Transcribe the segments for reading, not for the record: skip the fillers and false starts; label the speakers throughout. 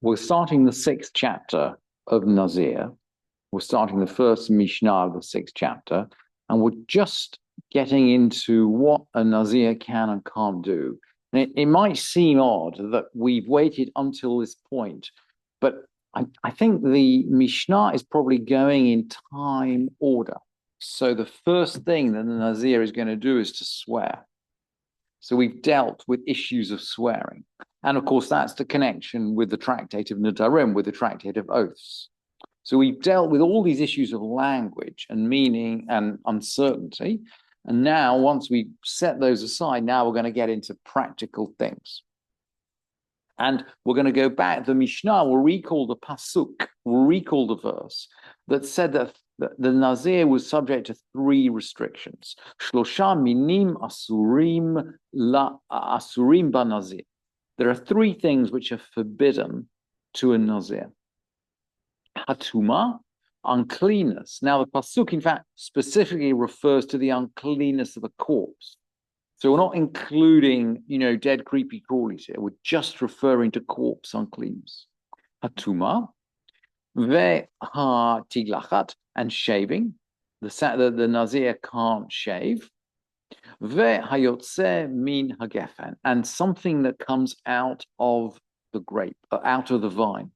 Speaker 1: We're starting the 6th chapter of Nazir. We're starting the first Mishnah of the 6th chapter, and we're just getting into what a Nazir can and can't do. And it might seem odd that we've waited until this point, but I think the Mishnah is probably going in time order. So the first thing that the Nazir is going to do is to swear. So we've dealt with issues of swearing. And of course, that's the connection with the tractate of Nedarim, with the tractate of oaths. So we've dealt with all these issues of language and meaning and uncertainty. And now, once we set those aside, now we're going to get into practical things. And we're going to go back. The Mishnah will recall the pasuk, will recall the verse that said that the Nazir was subject to 3 restrictions. Shlosha minim asurim asurim ba Nazir. There are 3 things which are forbidden to a Nazir. Hatuma, uncleanness. Now, the pasuk, in fact, specifically refers to the uncleanness of a corpse. So we're not including, dead creepy crawlies here. We're just referring to corpse uncleanness. Hatuma, veha tiglachat, and shaving. The Nazir can't shave. Vehayotze min hagefen, and something that comes out of the grape, out of the vine.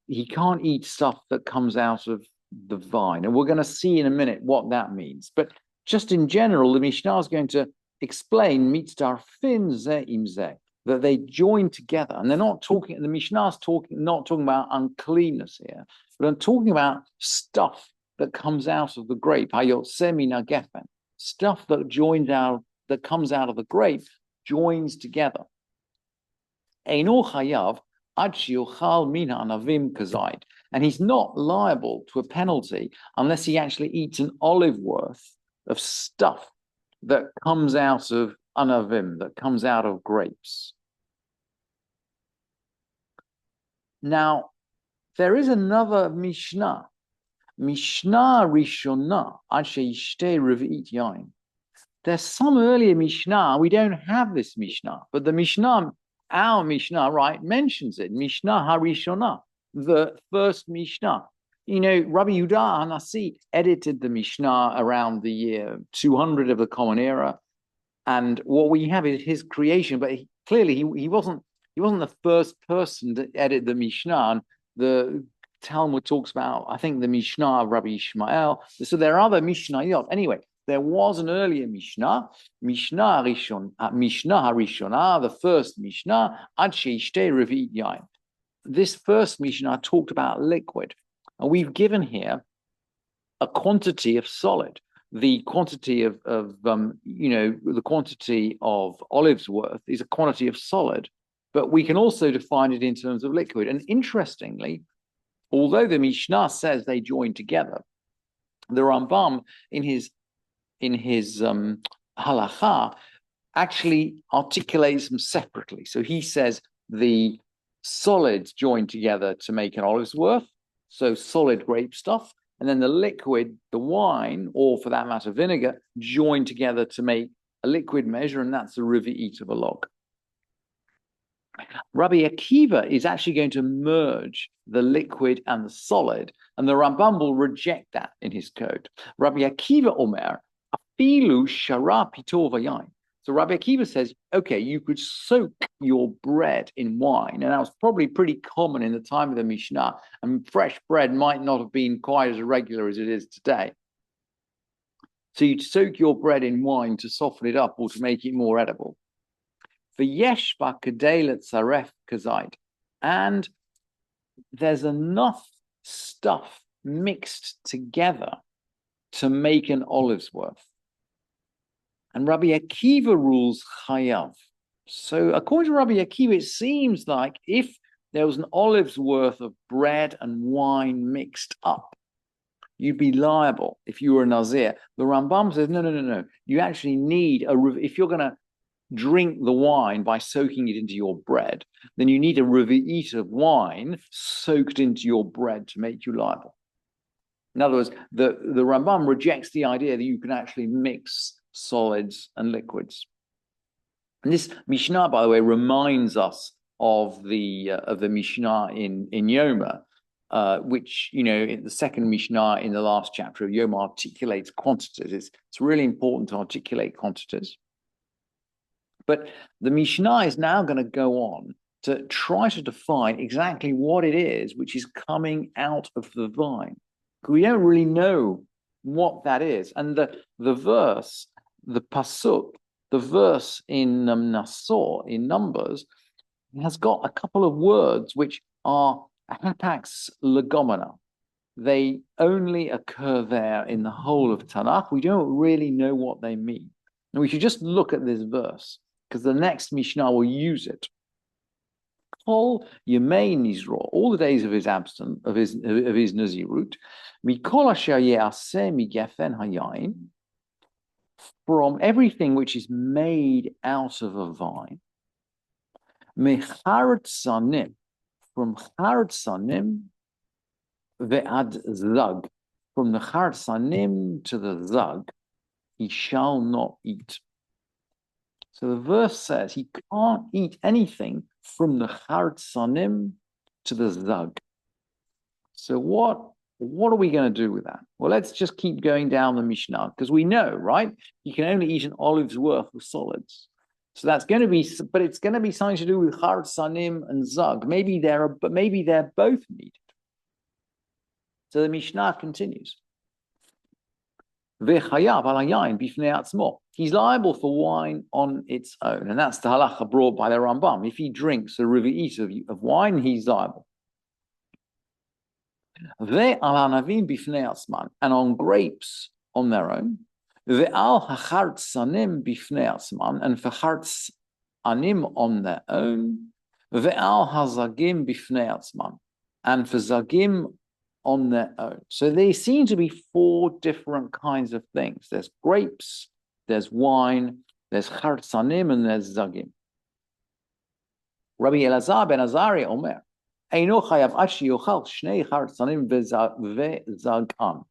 Speaker 1: He can't eat stuff that comes out of the vine. And we're going to see in a minute what that means. But just in general, the Mishnah is going to explain mitzdarfin ze im ze, that they join together. And they're not talking, the Mishnah is not talking about uncleanness here, but I'm talking about stuff that comes out of the grape. Hayotze min hagefen, stuff that comes out of the grape joins together. Eino chayav, and he's not liable to a penalty unless he actually eats an olive worth of stuff that comes out of anavim, that comes out of grapes. Now, there is another Mishnah, Mishnah Rishonah, there's some earlier Mishnah, we don't have this Mishnah, but the Mishnah, our Mishnah, right, mentions it. Mishnah Harishonah, the first Mishnah. Rabbi Yehuda HaNasi edited the Mishnah around the year 200 of the Common Era, and what we have is his creation. But clearly, he wasn't the first person to edit the Mishnah. And the Talmud talks about, I think, the Mishnah of Rabbi Ishmael. So there are other Mishnayot. Anyway, there was an earlier Mishnah, Mishnah Harishonah, the first Mishnah, Ad sheishtei revi'it yain. This first Mishnah talked about liquid. And we've given here a quantity of solid. The quantity of the quantity of olives worth is a quantity of solid, but we can also define it in terms of liquid. And interestingly, although the Mishnah says they join together, the Rambam in his halacha actually articulates them separately. So he says the solids join together to make an olive's worth, so solid grape stuff, and then the liquid, the wine, or for that matter, vinegar, join together to make a liquid measure, and that's the revi'it of a log. Rabbi Akiva is actually going to merge the liquid and the solid, and the Rambam will reject that in his code. Rabbi Akiva Omer, afilu shara pito vayayin. So Rabbi Akiva says, okay, you could soak your bread in wine, and that was probably pretty common in the time of the Mishnah, and fresh bread might not have been quite as regular as it is today. So you'd soak your bread in wine to soften it up or to make it more edible. V'yeshba kedei letzaref kazait, and there's enough stuff mixed together to make an olive's worth. And Rabbi Akiva rules chayav. So according to Rabbi Akiva, it seems like if there was an olive's worth of bread and wine mixed up, you'd be liable if you were a Nazir. The Rambam says, no. You actually need if you're going to drink the wine by soaking it into your bread, then you need a revi'it of wine soaked into your bread to make you liable. In other words, the Rambam rejects the idea that you can actually mix solids and liquids. And this Mishnah, by the way, reminds us of the Mishnah in Yoma, which, in the second Mishnah in the last chapter of Yoma articulates quantities. It's really important to articulate quantities. But the Mishnah is now going to go on to try to define exactly what it is which is coming out of the vine. We don't really know what that is. And the verse, the pasuk, the verse in Nazir, in Numbers, has got a couple of words which are hapax legomena. They only occur there in the whole of Tanakh. We don't really know what they mean. And we should just look at this verse, because the next Mishnah will use it. Kol Yemei Nizro, all the days of his absence, of his Nazirut, Mikol Asher Ye'aseh Migefen Hayayin, from everything which is made out of a vine, Mecharet Sanim, from Charet Sanim Ve'ad Zag, from the Charet Sanim to the Zag, he shall not eat. So the verse says he can't eat anything from the Charet Sanim to the Zag. So what are we going to do with that? Well, let's just keep going down the Mishnah, because we know, right? You can only eat an olive's worth of solids. So that's going to be, but it's going to be something to do with Charet Sanim and Zag. Maybe they're both needed. So the Mishnah continues. He's liable for wine on its own, and that's the halacha brought by the Rambam. If he drinks a rivi'it of wine, he's liable. And on grapes on their own, and for charts anim on their own, and for zagim on their own. So they seem to be four different kinds of things. There's grapes, there's wine, there's chartzanim, and there's zagim. Rabbi Elazar ben Azariah Omer, Eino chayav ashi yochal shnei chartzanim ve'zagam.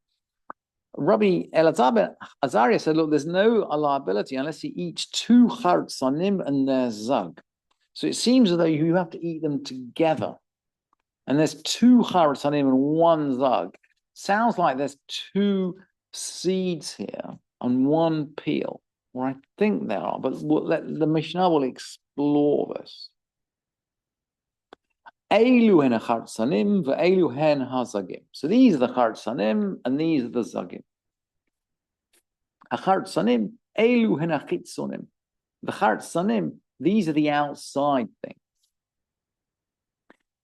Speaker 1: Rabbi Elazar ben Azariah said, look, there's no liability unless he eats two chartzanim and their zag. So it seems as though you have to eat them together. And there's two charet sanim and one zag. Sounds like there's two seeds here and one peel. Or I think there are, but the Mishnah will explore this. Eilu hen charet sanim ve'eilu hen hazagim. So these are the charet sanim and these are the zagim. Charet sanim, eilu hen achitzonim. The charet sanim, these are the outside things.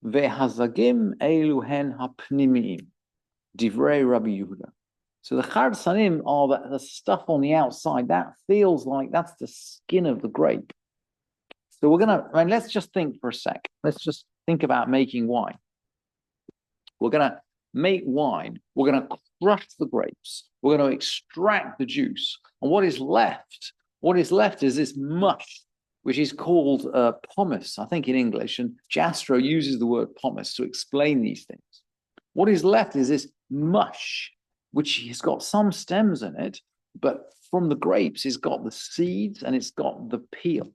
Speaker 1: Ve'hazagim elu hen hapnimiim, divrei Rabbi Yehuda. So the charet sanim are the stuff on the outside that feels like that's the skin of the grape. So let's just think for a sec. Let's just think about making wine. We're gonna make wine. We're gonna crush the grapes. We're gonna extract the juice, and what is left is this mush, which is called pomace, I think in English, and Jastrow uses the word pomace to explain these things. What is left is this mush, which has got some stems in it, but from the grapes, it's got the seeds and it's got the peel.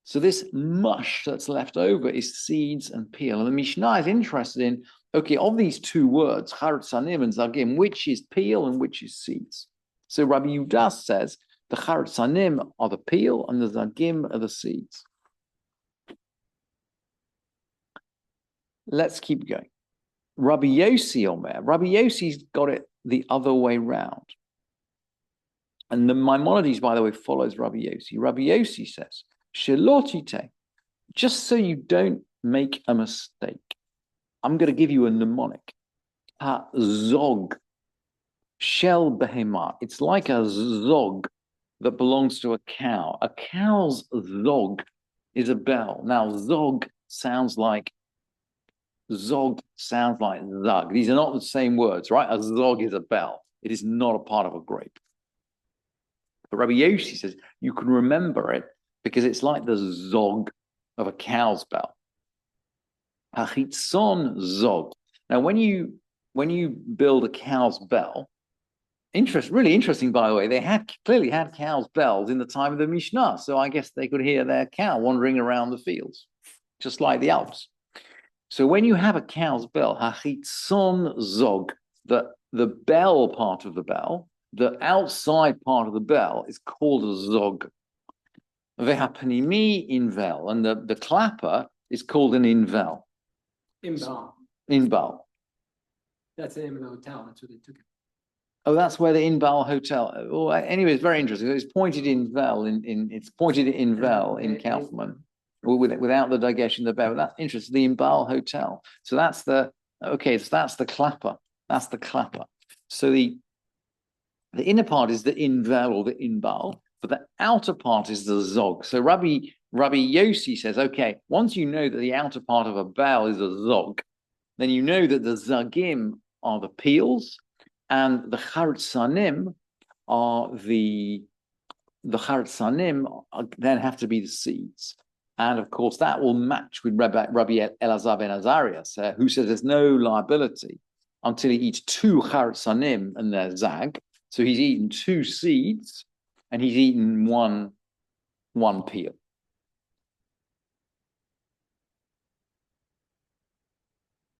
Speaker 1: So this mush that's left over is seeds and peel. And the Mishnah is interested in, okay, of these two words, charet sanim and zagim, which is peel and which is seeds? So Rabbi Yehuda says, the charet sanim are the peel and the zagim are the seeds. Let's keep going. Rabbi Yossi Omer. Rabbi Yossi's got it the other way round. And the Maimonides, by the way, follows Rabbi Yossi. Rabbi Yossi says, Shelotite, just so you don't make a mistake, I'm going to give you a mnemonic. Ha-zog, shel behemah. It's like a zog that belongs to a cow. A cow's zog is a bell. Now, zog sounds like zag. These are not the same words, right? A zog is a bell. It is not a part of a grape. But Rabbi Yossi says you can remember it because it's like the zog of a cow's bell. Hachitzon zog. Now, when you build a cow's bell, Really interesting, by the way. They clearly had cows' bells in the time of the Mishnah, so I guess they could hear their cow wandering around the fields, just like the Alps. So when you have a cow's bell, hachitzon zog, the bell part of the bell, the outside part of the bell is called a zog. Vehapanimi invel, and the clapper is called an invel. Inbal.
Speaker 2: That's the name of the hotel. That's where they took it.
Speaker 1: Oh, that's where the Inbal Hotel. Well, anyway, it's very interesting. It's pointed in Vel in Kaufman, without the dagesh in the bell. That's interesting. The Inbal Hotel. So that's the clapper. That's the clapper. So the inner part is the Invel or the Inbal, but the outer part is the Zog. So Rabbi Yossi says, okay, once you know that the outer part of a bell is a Zog, then you know that the Zagim are the peels, and the Charitzanim then have to be the seeds. And of course, that will match with Rabbi Elazar ben Azarias, who says there's no liability until he eats 2 Charitzanim and their Zag. So he's eaten 2 seeds and he's eaten one peel.